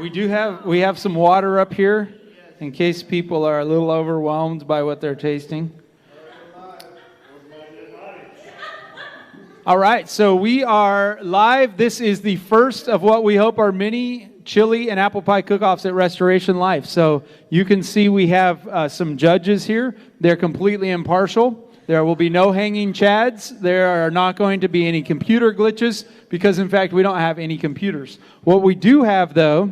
We have some water up here in case people are a little overwhelmed by what they're tasting. All right, so we are live. This is the first of what we hope are many chili and apple pie cook-offs at Restoration Life. So you can see we have some judges here. They're completely impartial. There will be no hanging chads. There are not going to be any computer glitches because, in fact, we don't have any computers. What we do have, though,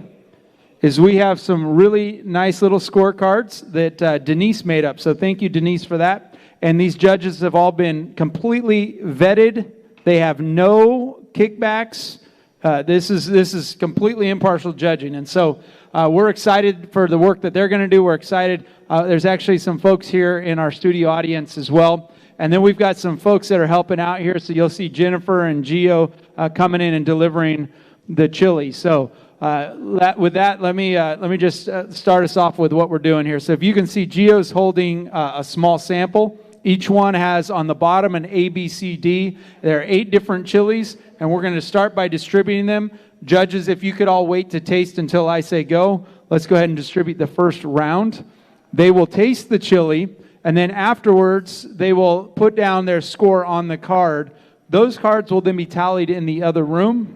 is we have some really nice little scorecards that Denise made up. So thank you, Denise, for that. And these judges have all been completely vetted. They have no kickbacks. This is completely impartial judging. And so we're excited for the work that they're going to do. We're excited. There's actually some folks here in our studio audience as well. And then we've got some folks that are helping out here. So you'll see Jennifer and Gio coming in and delivering the chili. So with that, let me just start us off with what we're doing here. So if you can see, Gio's holding a small sample. Each one has on the bottom an A, B, C, D. There are 8 different chilies, and we're going to start by distributing them. Judges, if you could all wait to taste until I say go, let's go ahead and distribute the first round. They will taste the chili, and then afterwards, they will put down their score on the card. Those cards will then be tallied in the other room,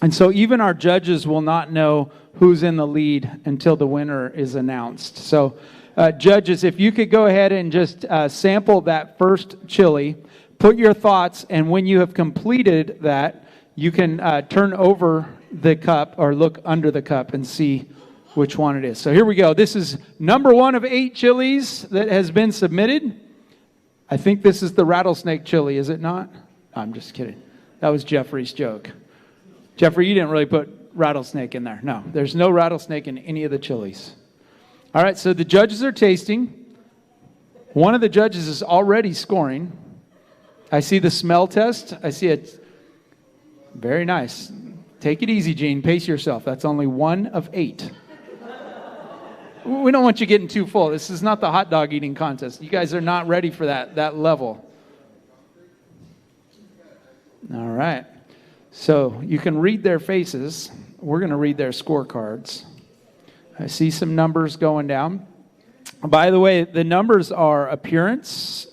and so even our judges will not know who's in the lead until the winner is announced. So judges, if you could go ahead and just sample that first chili, put your thoughts, and when you have completed that, you can turn over the cup or look under the cup and see which one it is. So here we go. This is number 1 of 8 chilies that has been submitted. I think this is the rattlesnake chili, is it not? I'm just kidding. That was Jeffrey's joke. Jeffrey, you didn't really put rattlesnake in there. No, there's no rattlesnake in any of the chilies. All right, so the judges are tasting. One of the judges is already scoring. I see the smell test. I see it. Very nice. Take it easy, Gene. Pace yourself. That's only 1 of 8. We don't want you getting too full. This is not the hot dog eating contest. You guys are not ready for that level. All right. So you can read their faces. We're going to read their scorecards. I see some numbers going down. By the way, the numbers are appearance,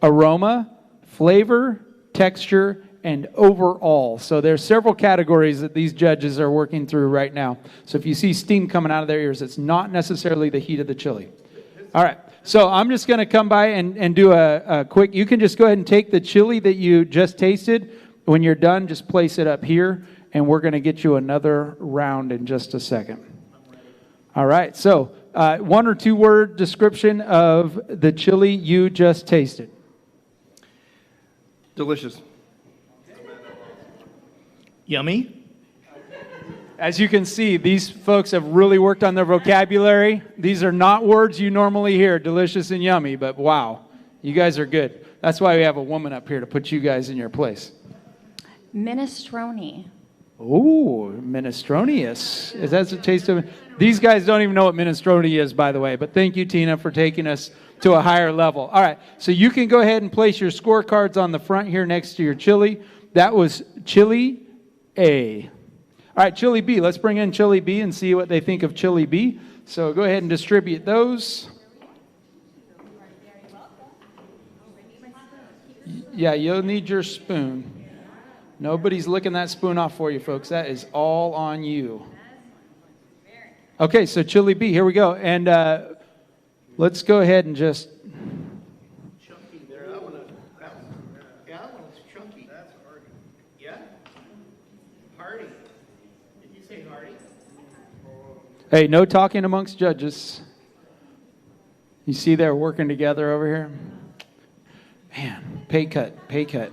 aroma, flavor, texture, and overall. So there's several categories that these judges are working through right now. So if you see steam coming out of their ears, it's not necessarily the heat of the chili. All right. So I'm just going to come by and do a quick, you can just go ahead and take the chili that you just tasted. When you're done, just place it up here, and we're going to get you another round in just a second. All right, so 1 or 2 word description of the chili you just tasted. Delicious. Yummy. As you can see, these folks have really worked on their vocabulary. These are not words you normally hear, delicious and yummy, but wow, you guys are good. That's why we have a woman up here to put you guys in your place. Minestrone. Ooh, minestrone-ious. Is that the taste of it? These guys don't even know what minestrone is, by the way. But thank you, Tina, for taking us to a higher level. All right, so you can go ahead and place your scorecards on the front here next to your chili. That was chili A. All right, chili B. Let's bring in chili B and see what they think of chili B. So go ahead and distribute those. Yeah, you'll need your spoon. Nobody's licking that spoon off for you, folks. That is all on you. Okay, so chili B, here we go. And let's go ahead and just... Chunky there. That one is chunky. That's hearty. Yeah? Hearty. Did you say hearty? Hey, no talking amongst judges. You see they're working together over here? Man, pay cut, pay cut.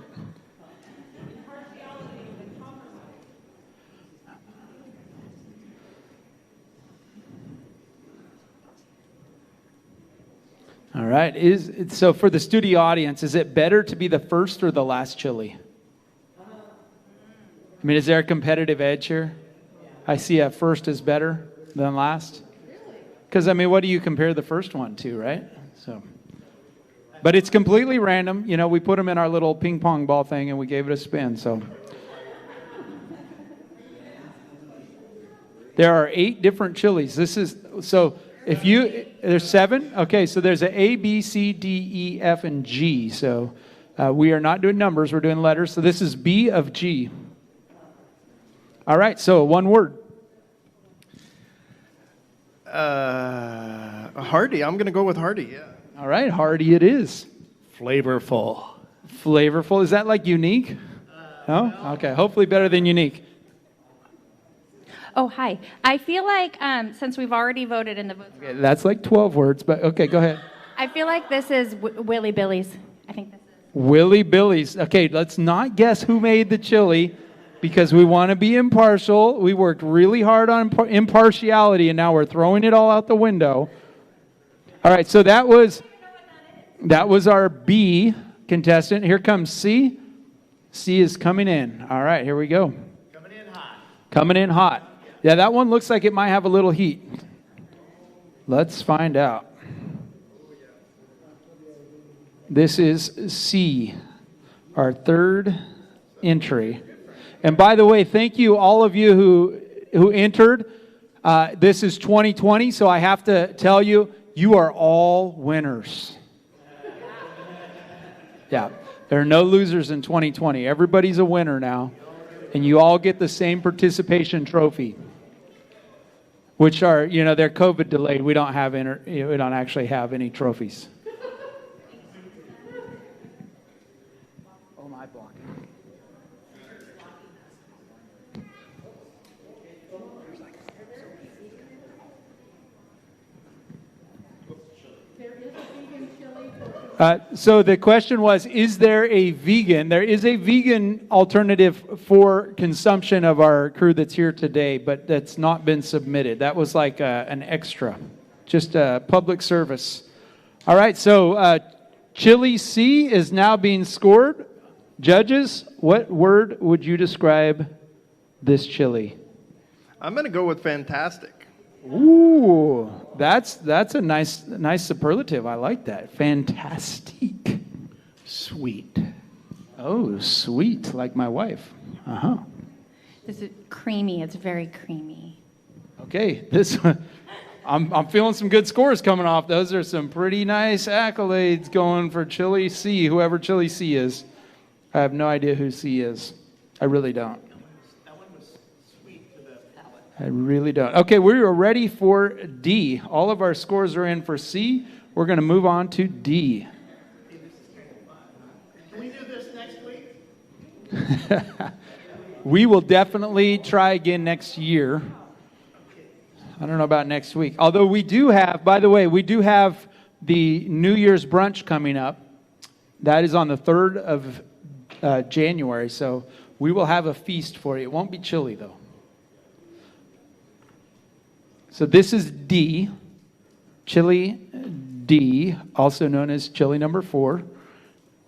All right. So for the studio audience, is it better to be the first or the last chili? I mean, is there a competitive edge here? I see a first is better than last. Because, I mean, what do you compare the first one to, right? So, but it's completely random. You know, we put them in our little ping pong ball thing and we gave it a spin. So, There are 8 different chilies. There's 7? Okay, so there's A, B, C, D, E, F, and G. So we are not doing numbers, we're doing letters. So this is B of G. All right, so one word. Hearty. I'm going to go with hearty, yeah. All right, hearty it is. Flavorful. Flavorful. Is that like unique? No? Okay, hopefully better than unique. Oh, hi. I feel like since we've already voted in the votes, Okay, that's like 12 words, but okay, go ahead. I feel like this is Willy Billy's. I think this is. Willy Billy's. Okay, let's not guess who made the chili because we want to be impartial. We worked really hard on impartiality, and now we're throwing it all out the window. All right, so that was our B contestant. Here comes C. C is coming in. All right, here we go. Coming in hot. Coming in hot. Yeah, that one looks like it might have a little heat. Let's find out. This is C, our third entry. And by the way, thank you all of you who entered. This is 2020, so I have to tell you, you are all winners. Yeah, there are no losers in 2020. Everybody's a winner now. And you all get the same participation trophy, which are, they're COVID delayed. We don't actually have any trophies. Oh, my block. So the question was, is there a vegan? There is a vegan alternative for consumption of our crew that's here today, but that's not been submitted. That was like an extra, just a public service. All right, so chili C is now being scored. Judges, what word would you describe this chili? I'm going to go with fantastic. Ooh, that's a nice superlative. I like that. Fantastic. Sweet. Oh, sweet, like my wife. Uh-huh. This is creamy. It's very creamy. Okay, I'm feeling some good scores coming off. Those are some pretty nice accolades going for Chili C, whoever Chili C is. I have no idea who C is. I really don't. That one was sweet to the palate. I really don't. Okay, we are ready for D. All of our scores are in for C. We're going to move on to D. Hey, this is kind of fun. Can we do this next week? We will definitely try again next year. I don't know about next week. Although we do have, by the way, we do have the New Year's brunch coming up. That is on the 3rd of January, so we will have a feast for you. It won't be chili, though. So this is D, chili D, also known as chili number 4.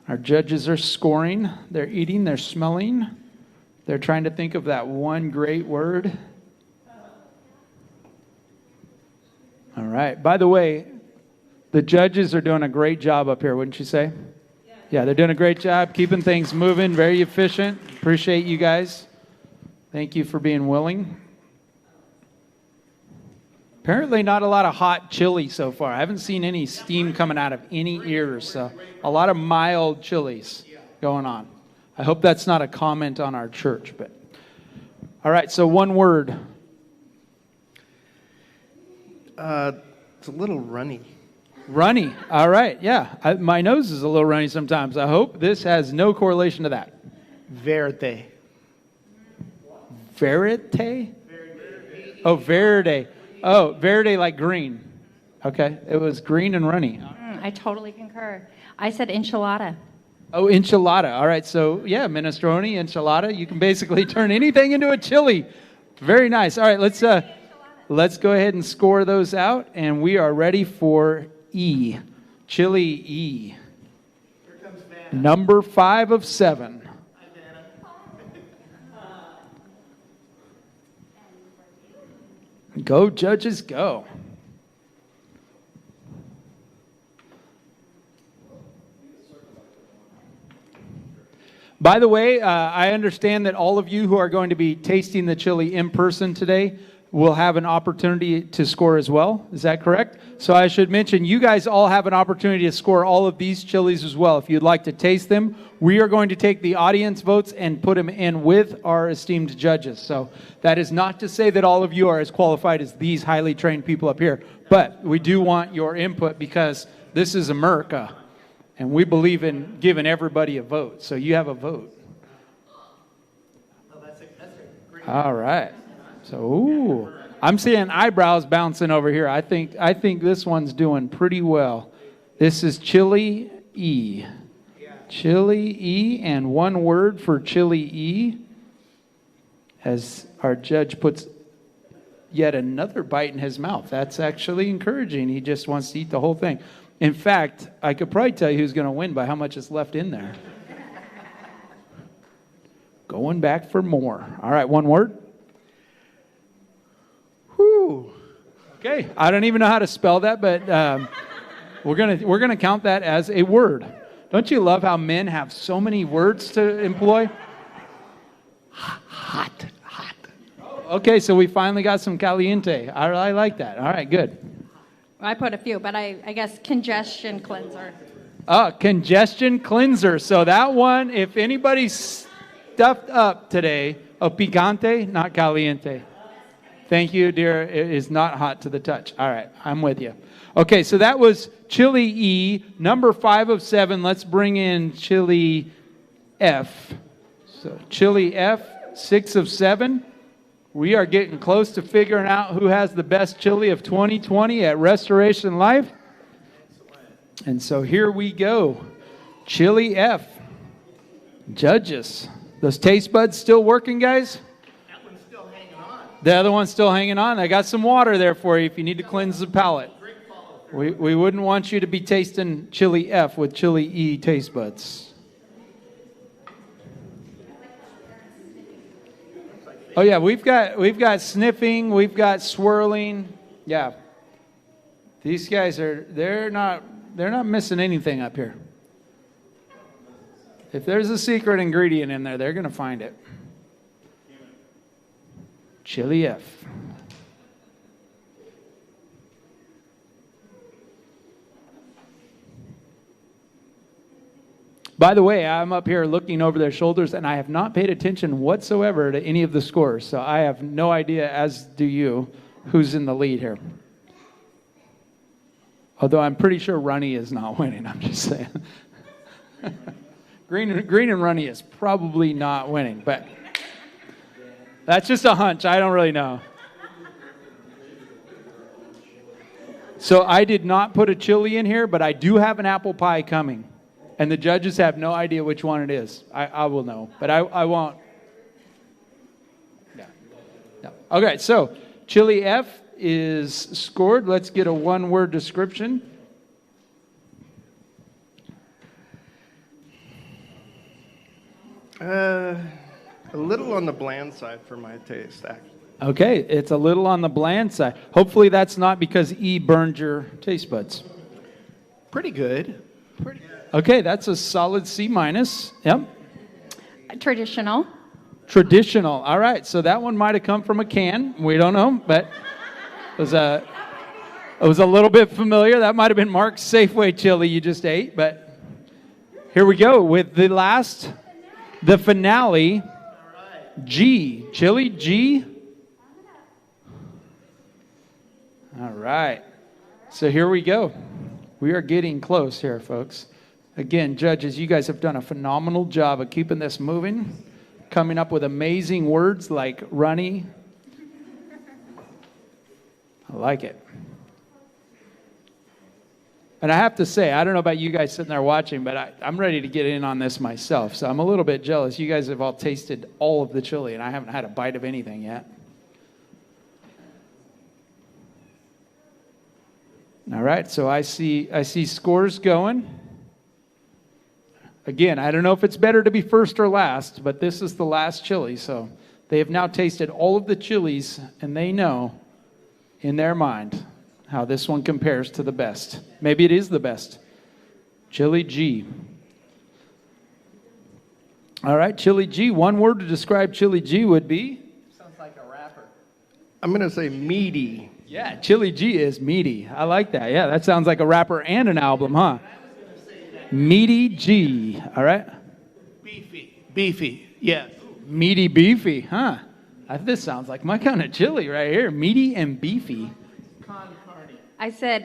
Our judges are scoring. They're eating. They're smelling. They're trying to think of that one great word. All right. By the way, the judges are doing a great job up here, wouldn't you say? Yeah, they're doing a great job keeping things moving, very efficient. Appreciate you guys. Thank you for being willing. Apparently not a lot of hot chili so far. I haven't seen any steam coming out of any ears, so a lot of mild chilies going on. I hope that's not a comment on our church, but all right, so one word. It's a little runny. Runny. All right, yeah. My nose is a little runny sometimes. I hope this has no correlation to that. Verde. Verite? Oh, verde. Oh, verde like green. Okay, it was green and runny. I totally concur. I said enchilada. Oh, enchilada. All right, so yeah, minestrone, enchilada. You can basically turn anything into a chili. Very nice. All right, let's go ahead and score those out, and we are ready for E. Chili E. Here comes Vanna. Number 5 of 7. Hi, Vanna. Go, judges, go. By the way, I understand that all of you who are going to be tasting the chili in person today will have an opportunity to score as well. Is that correct? So I should mention, you guys all have an opportunity to score all of these chilies as well. If you'd like to taste them, we are going to take the audience votes and put them in with our esteemed judges. So that is not to say that all of you are as qualified as these highly trained people up here, but we do want your input because this is America, and we believe in giving everybody a vote. So you have a vote. All right. So, ooh, I'm seeing eyebrows bouncing over here. I think this one's doing pretty well. This is Chili E. Chili E, and one word for Chili E, as our judge puts yet another bite in his mouth. That's actually encouraging. He just wants to eat the whole thing. In fact, I could probably tell you who's going to win by how much is left in there. Going back for more. All right, one word. Whew. Okay, I don't even know how to spell that, but we're gonna count that as a word. Don't you love how men have so many words to employ? Hot. Okay, so we finally got some caliente. I like that. All right, good. I put a few, but I guess congestion cleanser. Congestion cleanser. So that one, if anybody's stuffed up today, picante, not caliente. Thank you, dear. It is not hot to the touch. All right, I'm with you. Okay, so that was Chili E, number 5 of 7. Let's bring in Chili F. So Chili F, 6 of 7. We are getting close to figuring out who has the best chili of 2020 at Restoration Life. And so here we go. Chili F. Judges. Those taste buds still working, guys? That one's still hanging on. The other one's still hanging on. I got some water there for you if you need to cleanse the palate. We wouldn't want you to be tasting Chili F with Chili E taste buds. Oh yeah, we've got sniffing, we've got swirling. Yeah. These guys they're not missing anything up here. If there's a secret ingredient in there, they're going to find it. Chili F. By the way, I'm up here looking over their shoulders, and I have not paid attention whatsoever to any of the scores. So I have no idea, as do you, who's in the lead here. Although I'm pretty sure Runny is not winning. I'm just saying. Green and Runny is probably not winning, but that's just a hunch. I don't really know. So I did not put a chili in here, but I do have an apple pie coming. And the judges have no idea which one it is. I will know, but I won't. Yeah. No. Okay, so Chili F is scored. Let's get a one-word description. A little on the bland side for my taste, actually. Okay, it's a little on the bland side. Hopefully that's not because E burned your taste buds. Pretty good. Okay, that's a solid C minus. Yep. Traditional. Traditional. All right, so that one might have come from a can. We don't know, but it was a little bit familiar. That might have been Mark's Safeway chili you just ate, but here we go with the finale, G. Chili G. All right. So here we go. We are getting close here, folks. Again, judges, you guys have done a phenomenal job of keeping this moving, coming up with amazing words like runny. I like it. And I have to say, I don't know about you guys sitting there watching, but I'm ready to get in on this myself. So I'm a little bit jealous. You guys have all tasted all of the chili, and I haven't had a bite of anything yet. All right, so I see scores going. Again, I don't know if it's better to be first or last, but this is the last chili. So they have now tasted all of the chilies, and they know in their mind how this one compares to the best. Maybe it is the best. Chili G. All right, Chili G. One word to describe Chili G would be? Sounds like a rapper. I'm going to say meaty. Yeah, Chili G is meaty. I like that. Yeah, that sounds like a rapper and an album, huh? Meaty G. All right. Beefy, yes. Meaty beefy, huh? This sounds like my kind of chili right here. Meaty and beefy. Con carne. I said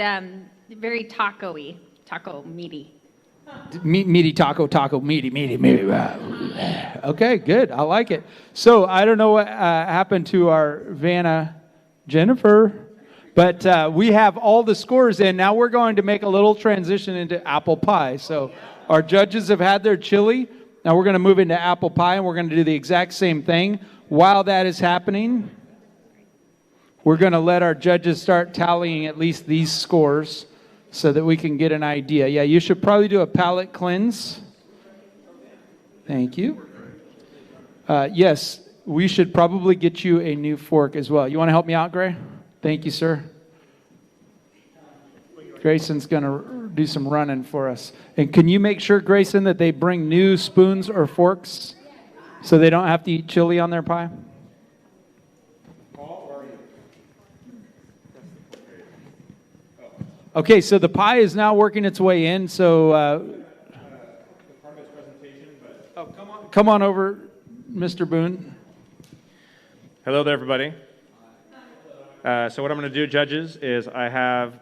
very taco-y, taco meaty. Meaty taco, meaty. Okay, good. I like it. So I don't know what happened to our Vanna Jennifer, but we have all the scores in. Now we're going to make a little transition into apple pie. So our judges have had their chili. Now we're going to move into apple pie, and we're going to do the exact same thing. While that is happening, we're going to let our judges start tallying at least these scores so that we can get an idea. Yeah, you should probably do a palate cleanse. Thank you. Yes, we should probably get you a new fork as well. You want to help me out, Gray? Thank you, sir. Grayson's going to do some running for us. And can you make sure, Grayson, that they bring new spoons or forks so they don't have to eat chili on their pie? Okay, so the pie is now working its way in. So, come on over, Mr. Boone. Hello there, everybody. So what I'm going to do, judges, is I have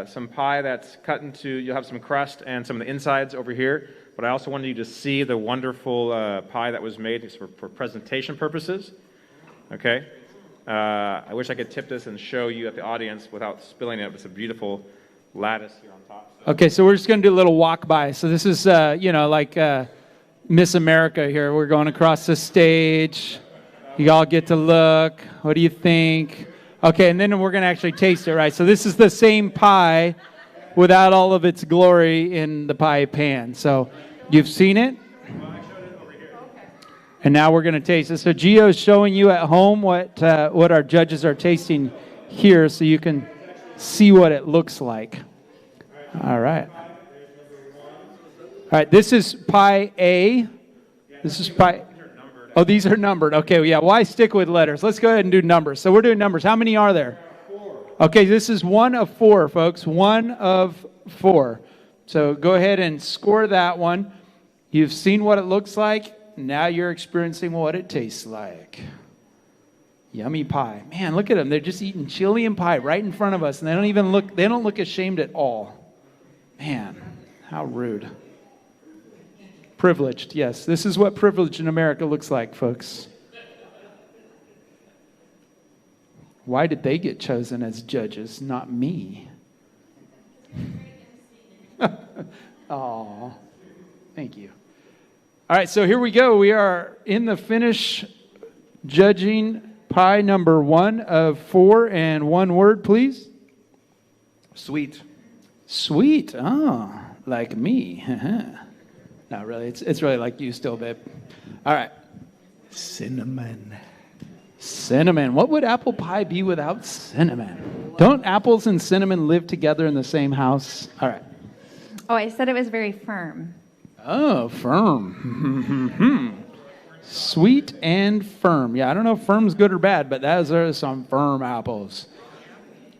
some pie that's cut into, you'll have some crust and some of the insides over here, but I also wanted you to see the wonderful pie that was made for presentation purposes. Okay? I wish I could tip this and show you at the audience without spilling it. It's a beautiful lattice here on top. Okay, so we're just going to do a little walk by. So this is, like Miss America here. We're going across the stage. You all get to look. What do you think? Okay, and then we're going to actually taste it, right? So this is the same pie without all of its glory in the pie pan. So you've seen it? And now we're going to taste it. So Gio's showing you at home what our judges are tasting here so you can see what it looks like. All right. All right, this is pie A. This is pie... Oh, these are numbered. Okay, yeah, why stick with letters? Let's go ahead and do numbers. So we're doing numbers. How many are there? 4. Okay, this is 1 of 4, folks. 1 of 4. So go ahead and score that one. You've seen what it looks like. Now you're experiencing what it tastes like. Yummy pie. Man, look at them. They're just eating chili and pie right in front of us, and they don't look ashamed at all. Man, how rude. Privileged, yes. This is what privilege in America looks like, folks. Why did they get chosen as judges, not me? Aw, thank you. All right, so here we go. We are in the finish judging pie number 1 of 4, and one word, please. Sweet. Sweet. Oh, like me. Not really. It's really like you still, babe. All right. Cinnamon. Cinnamon. What would apple pie be without cinnamon? Don't apples and cinnamon live together in the same house? All right. Oh, I said it was very firm. Oh, firm. Sweet and firm. Yeah, I don't know if firm's good or bad, but those are some firm apples.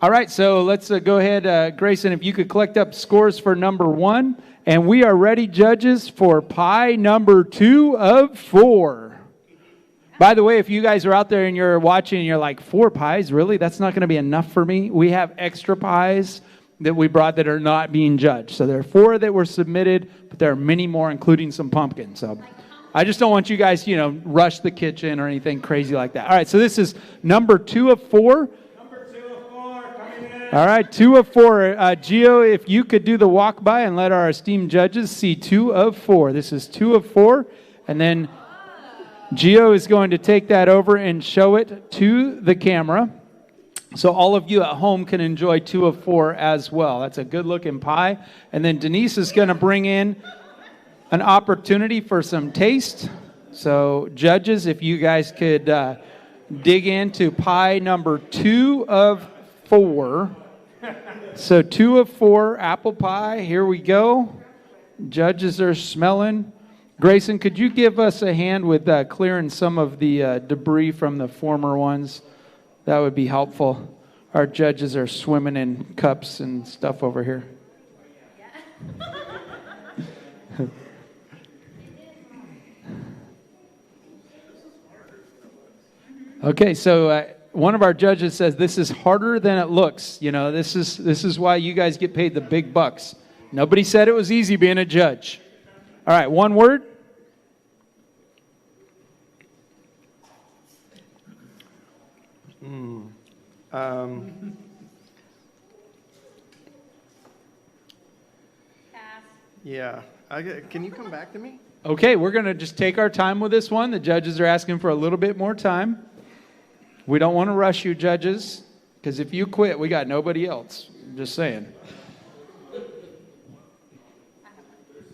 All right, so let's go ahead, Grayson, if you could collect up scores for number 1. And we are ready, judges, for pie number 2 of 4. By the way, if you guys are out there and you're watching and you're like, 4 pies? Really? That's not going to be enough for me? We have extra pies that we brought that are not being judged. So there are 4 that were submitted, but there are many more, including some pumpkin. So I just don't want you guys, rush the kitchen or anything crazy like that. All right, so this is number 2 of 4. All right, 2 of 4. Gio, if you could do the walk by and let our esteemed judges see 2 of 4. This is 2 of 4. And then Gio is going to take that over and show it to the camera. So all of you at home can enjoy 2 of 4 as well. That's a good looking pie. And then Denise is going to bring in an opportunity for some taste. So judges, if you guys could dig into pie number 2 of 4. So 2 of 4 apple pie. Here we go. Judges are smelling. Grayson, could you give us a hand with clearing some of the debris from the former ones? That would be helpful. Our judges are swimming in cups and stuff over here. Okay, so one of our judges says this is harder than it looks. You know, this is why you guys get paid the big bucks. Nobody said it was easy being a judge. All right, one word. Yeah. Can you come back to me? Okay, we're going to just take our time with this one. The judges are asking for a little bit more time. We don't want to rush you, judges, because if you quit, we got nobody else. I'm just saying.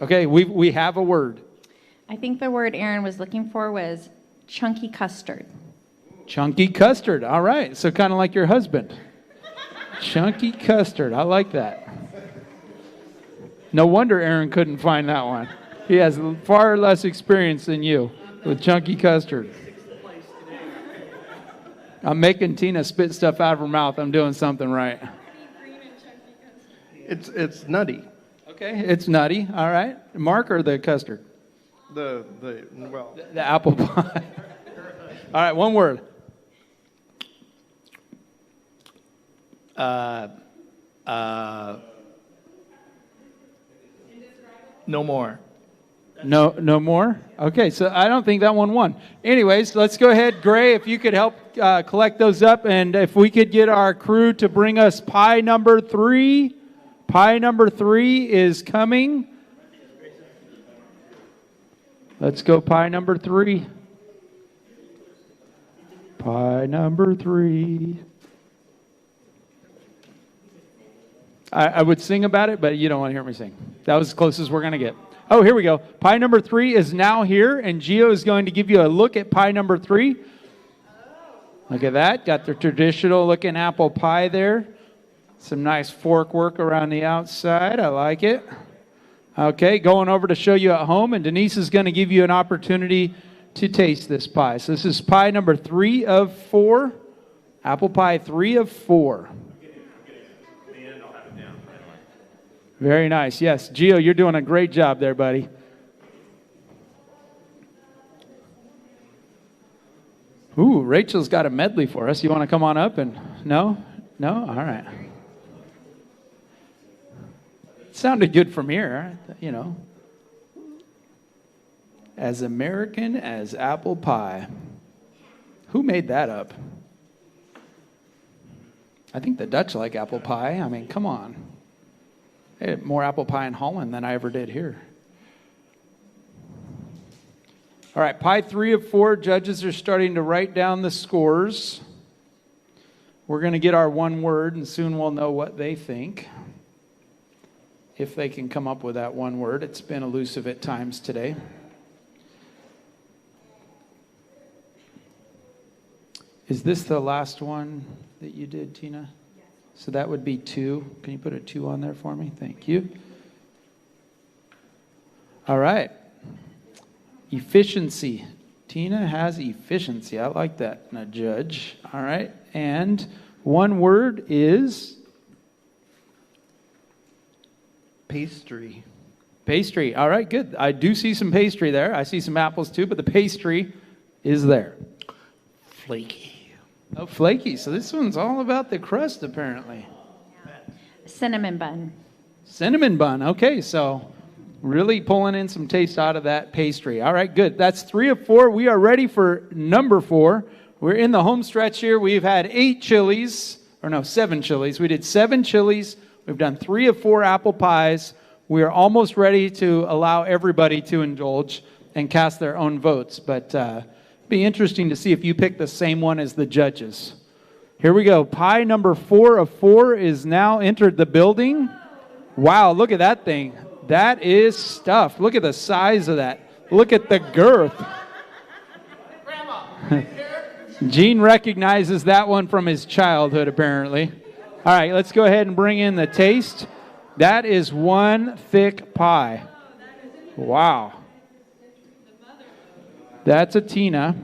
Okay, we have a word. I think the word Aaron was looking for was chunky custard. Chunky custard. All right, so kind of like your husband. Chunky custard. I like that. No wonder Aaron couldn't find that one. He has far less experience than you with chunky custard. I'm making Tina spit stuff out of her mouth. I'm doing something right. It's nutty. Okay, it's nutty. All right. Mark or the custard? The apple pie. All right, one word. No more. No more? Okay, so I don't think that one won. Anyways, let's go ahead. Gray, if you could help collect those up, and if we could get our crew to bring us pie number 3. Pie number 3 is coming. Let's go pie number 3. Pie number 3. I would sing about it, but you don't want to hear me sing. That was as close as we're going to get. Oh, here we go. Pie number 3 is now here, and Gio is going to give you a look at pie number 3. Look at that. Got the traditional looking apple pie there. Some nice fork work around the outside. I like it. Okay, going over to show you at home, and Denise is going to give you an opportunity to taste this pie. So this is pie number 3 of 4. Apple pie 3 of 4. Very nice. Yes, Gio, you're doing a great job there, buddy. Ooh, Rachel's got a medley for us. You want to come on up and... No? All right. It sounded good from here, you know. As American as apple pie. Who made that up? I think the Dutch like apple pie. I mean, come on. I had more apple pie in Holland than I ever did here. All right, pie 3 of 4. Judges are starting to write down the scores. We're going to get our one word, and soon we'll know what they think. If they can come up with that one word. It's been elusive at times today. Is this the last one that you did, Tina? So that would be 2. Can you put a 2 on there for me? Thank you. All right. Efficiency. Tina has efficiency. I like that in a judge. All right. And one word is... Pastry. Pastry. All right, good. I do see some pastry there. I see some apples too, but the pastry is there. Flaky. Oh, flaky. So this one's all about the crust, apparently. Cinnamon bun. Cinnamon bun. Okay, so really pulling in some taste out of that pastry. All right, good. That's 3 of 4. We are ready for number 4. We're in the home stretch here. We've had 7 chilies. We did 7 chilies. We've done 3 of 4 apple pies. We are almost ready to allow everybody to indulge and cast their own votes. But be interesting to see if you pick the same one as the judges. Here we go. Pie number 4 of 4 is now entered the building. Wow, look at that thing. That is stuffed. Look at the size of that. Look at the girth. Gene recognizes that one from his childhood, apparently. All right, let's go ahead and bring in the taste. That is one thick pie. Wow. That's a Tina.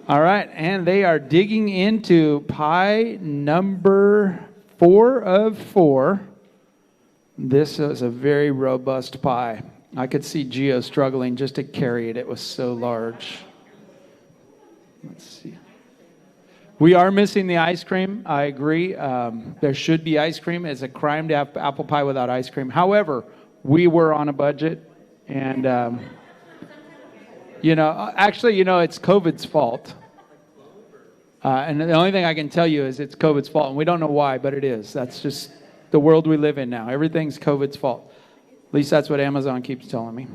All right, and they are digging into pie number 4 of 4. This is a very robust pie. I could see Gio struggling just to carry it. It was so large. Let's see. We are missing the ice cream. I agree. There should be ice cream. It's a crime to have apple pie without ice cream. However, we were on a budget, and it's COVID's fault. And the only thing I can tell you is it's COVID's fault, and we don't know why, but it is. That's just the world we live in now. Everything's COVID's fault. At least that's what Amazon keeps telling me.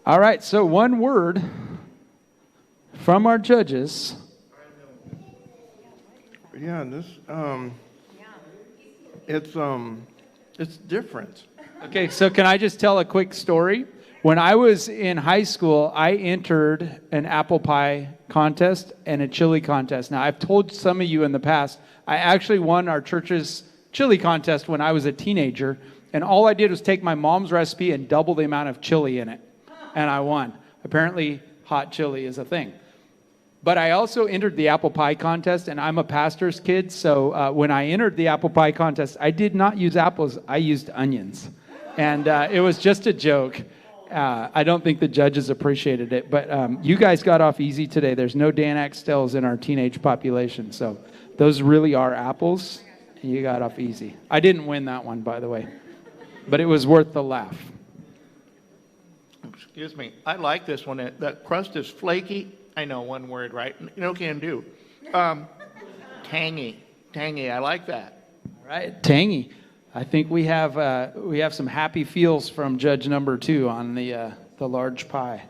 All right, so one word from our judges. Yeah, this it's different. Okay, so can I just tell a quick story? When I was in high school, I entered an apple pie contest and a chili contest. Now, I've told some of you in the past, I actually won our church's chili contest when I was a teenager, and all I did was take my mom's recipe and double the amount of chili in it, and I won. Apparently, hot chili is a thing. But I also entered the apple pie contest, and I'm a pastor's kid, so when I entered the apple pie contest, I did not use apples, I used onions. And it was just a joke. I don't think the judges appreciated it, but you guys got off easy today. There's no Dan Axtells in our teenage population, so those really are apples, and you got off easy. I didn't win that one, by the way, but it was worth the laugh. Excuse me. I like this one. The crust is flaky. I know one word, right? No can do. Tangy. Tangy. I like that. All right, tangy. I think we have some happy feels from judge number 2 on the large pie.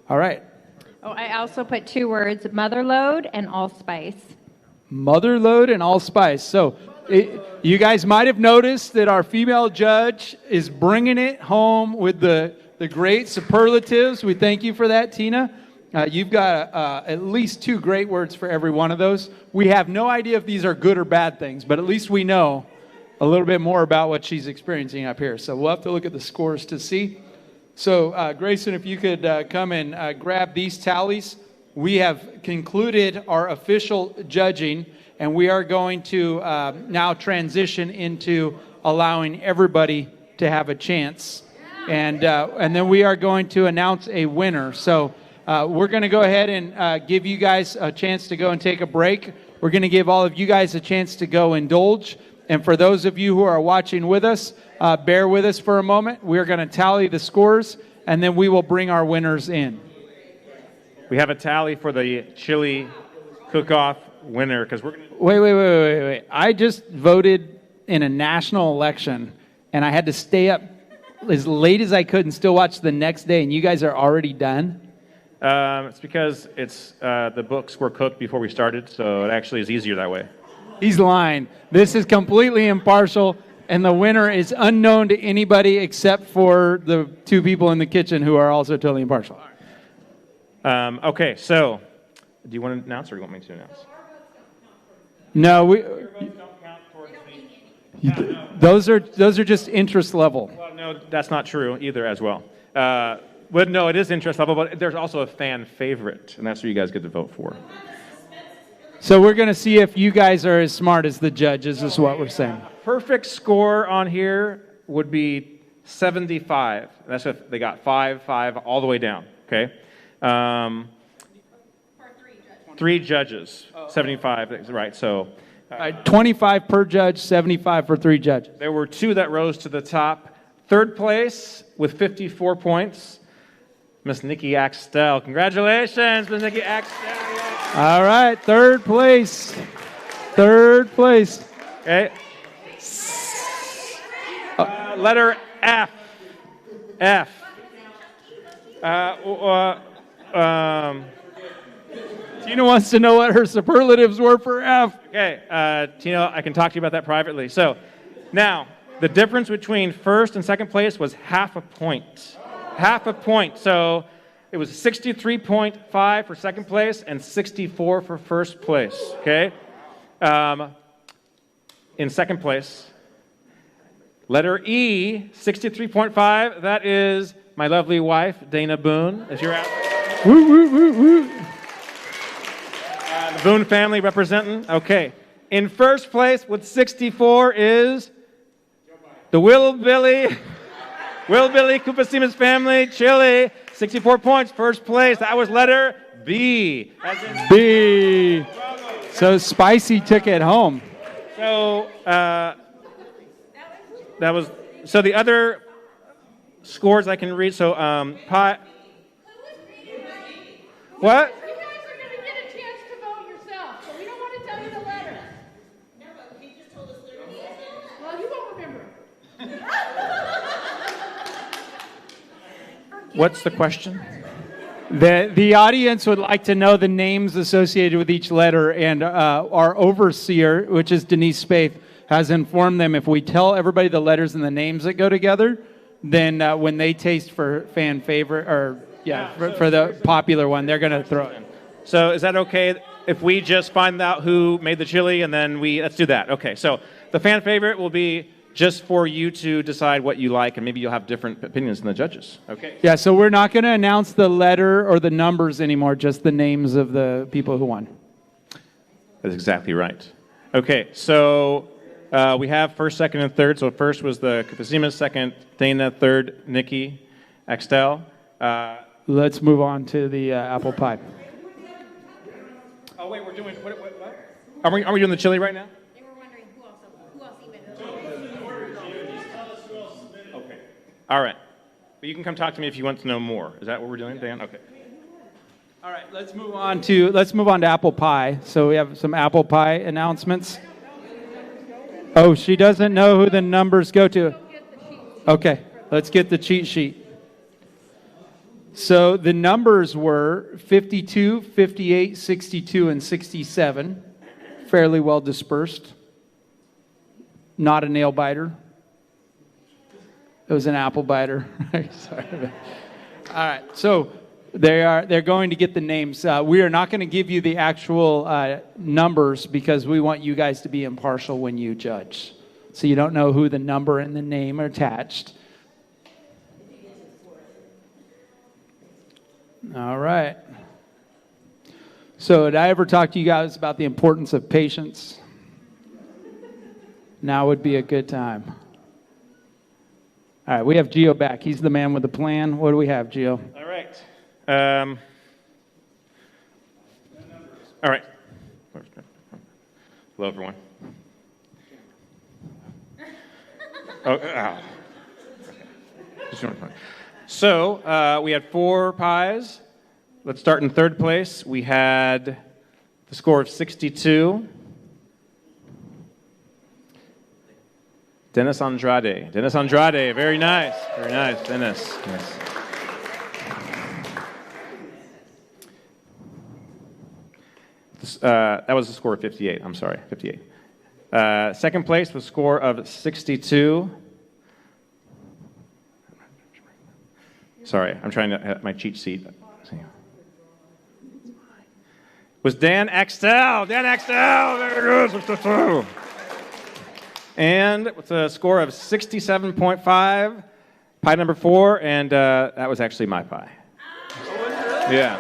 All right. Oh, I also put 2 words, motherlode and allspice. Motherlode and allspice. So you guys might have noticed that our female judge is bringing it home with the great superlatives. We thank you for that, Tina. You've got at least 2 great words for every one of those. We have no idea if these are good or bad things, but at least we know a little bit more about what she's experiencing up here. So we'll have to look at the scores to see. So Grayson, if you could come and grab these tallies. We have concluded our official judging, and we are going to now transition into allowing everybody to have a chance. And then we are going to announce a winner. So we're going to go ahead and give you guys a chance to go and take a break. We're going to give all of you guys a chance to go indulge. And for those of you who are watching with us, bear with us for a moment. We're going to tally the scores, and then we will bring our winners in. We have a tally for the chili cook-off winner because we're going to... Wait. I just voted in a national election, and I had to stay up as late as I could and still watch the next day, and you guys are already done? It's because the books were cooked before we started, so it actually is easier that way. He's lying. This is completely impartial, and the winner is unknown to anybody except for the 2 people in the kitchen who are also totally impartial. Okay, so do you want to announce, or do you want me to announce? No, No. those are just interest level. Well, no, that's not true either as well. But no, it is interest level, but there's also a fan favorite, and that's what you guys get to vote for. So we're going to see if you guys are as smart as the judges, is what we're saying. Perfect score on here would be 75. That's if they got 5 all the way down, okay? For 3 judges, 75, right, so... 25 per judge, 75 for 3 judges. There were 2 that rose to the top. 3rd place with 54 points, Miss Nikki Axtell. Congratulations, Miss Nikki Axtell. All right, 3rd place. 3rd place. Okay. Letter F. F. Tina wants to know what her superlatives were for F. Okay, Tina, I can talk to you about that privately. So, now, the difference between 1st and 2nd place was half a point. Half a point. So, it was 63.5 for 2nd place and 64 for 1st place. Okay? In 2nd place, Letter E, 63.5. That is my lovely wife, Dana Boone, if you're out. Woo, woo, woo, woo. The Boone family representing. Okay. In first place with 64 is the Will Billy Kupasimas family, Chile, 64 points, first place. That was letter B. As in B. So Spicy took it home. So that was so the other scores I can read. So pie. What? You guys are going to get a chance to vote yourself, so we don't want to tell you the letters. No, but he just told us their names. Well, you won't remember. What's the question? The audience would like to know the names associated with each letter, and our overseer, which is Denise Spaeth, has informed them if we tell everybody the letters and the names that go together, then when they taste for fan favorite, or for the popular one, they're going to throw it. So is that okay if we just find out who made the chili and then let's do that. Okay, so the fan favorite will be just for you to decide what you like, and maybe you'll have different opinions than the judges. Okay. Yeah, so we're not going to announce the letter or the numbers anymore, just the names of the people who won. That's exactly right. Okay, so we have first, second, and third. So first was the Kupasimas, second Dana, third Nikki, Axtel. Let's move on to the apple pie. Oh wait, we're doing what? Are we doing the chili right now? They were wondering who else even. Okay. All right. But you can come talk to me if you want to know more. Is that what we're doing, Dan? Okay. All right, let's move on to apple pie. So we have some apple pie announcements. Oh, she doesn't know who the numbers go to. Okay, let's get the cheat sheet. So the numbers were 52, 58, 62, and 67. Fairly well dispersed. Not a nail biter. It was an apple biter. Sorry. All right, so they're going to get the names. We are not going to give you the actual numbers because we want you guys to be impartial when you judge. So you don't know who the number and the name are attached. All right. So did I ever talk to you guys about the importance of patience? Now would be a good time. All right, we have Gio back. He's the man with the plan. What do we have, Gio? All right. All right. Hello, everyone. So we had 4 pies. Let's start in third place. We had the score of 62. Dennis Andrade. Dennis Andrade. Very nice. Very nice, Dennis. Yes. That was the score of 58. I'm sorry, 58. Second place was a score of 62. Sorry, I'm trying to have my cheat sheet. Was Dan Axtel. Dan Axtel, very good. And with a score of 67.5, pie number 4, and that was actually my pie. Yeah.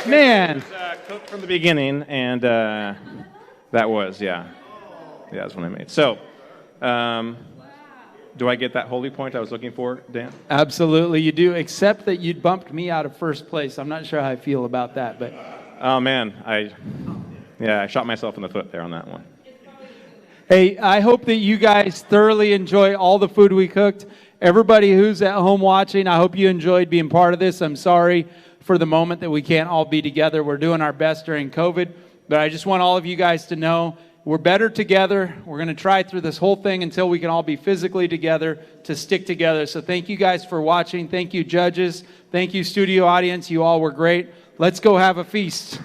Man. It was cooked from the beginning, and that was, yeah, that's what I made. So, do I get that holy point I was looking for, Dan? Absolutely, you do, except that you bumped me out of first place. I'm not sure how I feel about that, but... Oh, man, I shot myself in the foot there on that one. Hey, I hope that you guys thoroughly enjoy all the food we cooked. Everybody who's at home watching, I hope you enjoyed being part of this. I'm sorry for the moment that we can't all be together. We're doing our best during COVID, but I just want all of you guys to know we're better together. We're going to try through this whole thing until we can all be physically together to stick together. So thank you guys for watching. Thank you, judges. Thank you, studio audience. You all were great. Let's go have a feast.